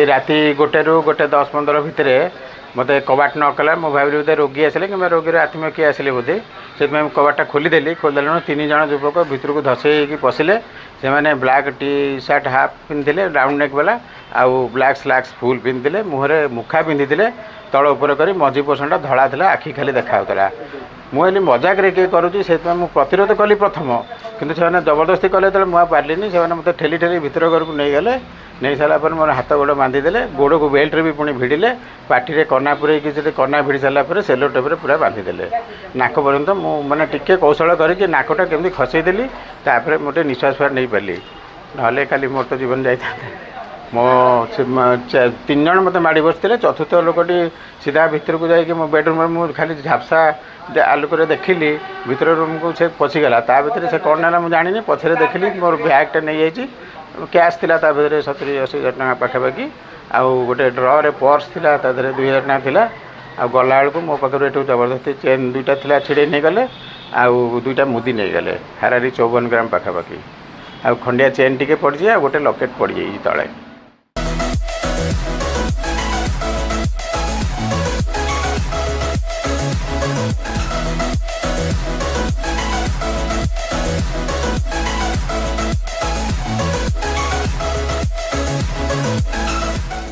राति 1-1:10-15 भितर मत कबाट न कला मु भाविली बोधे रोगी आसिले कि रोगी आत्मीय किए आसिले बोधे से कबाटा खोलीदेली खोलीदेल 3 जन युवक भितर को धसई पशिले से मैंने ब्लैक टी शर्ट हाफ पिंधे राउंड नेक वाला आउ ब्लैक स्लैक्स फुल पिंधे मुहरे मुखा पिंधि तल उपर कर मझी पोषणटा धड़ा था आखि खाली देखा मुझे मजाक किए करुँची से प्रतिरोध कली प्रथम किंतु से जबरदस्ती कले तो मुझे पार्ली से मतलब ठेली ठेली भर घर को नहीं गले नहीं सारापर मोर हाथ गोड़ बांधिदेले गोड़ को बेल्ट भी पुणी भिड़िले पार्टी कना पूरे कना भिड़ी सारापर सेलो टेप्रे पूरा बांधिदेले नाक पर्यंत मुझे टिके कौशल करके नाकटा केमती खसईदेली तापर मोटे निश्वास फार नहीं पारि ना खाली मोर तो जीवन जाता मो 3 जन मत माड़ी बसते चतुर्थ लोकटी सीधा भितर को जाकि मो बेडरूम में खाली झापसा आलोक देखिली भितर रूम को से पशिगला ता भर से कौन ना मुझे जानी पछे देखिली मोर बैगटा नहीं जाइए कैश थी 70-80 टका पाखापाखि आउ गोटे ड्ररे पर्स थी 2000 टका थी आ गला बेलू मो पाखर ये जबरदस्ती चेन 2टा थी छिड़े नहीं गले आउ 2टा मुदी नहीं गले हारारी 54 ग्राम पाखापाखि आ खंडिया चेन टी पड़ जाए गोटे लकेट पड़ जाए तले।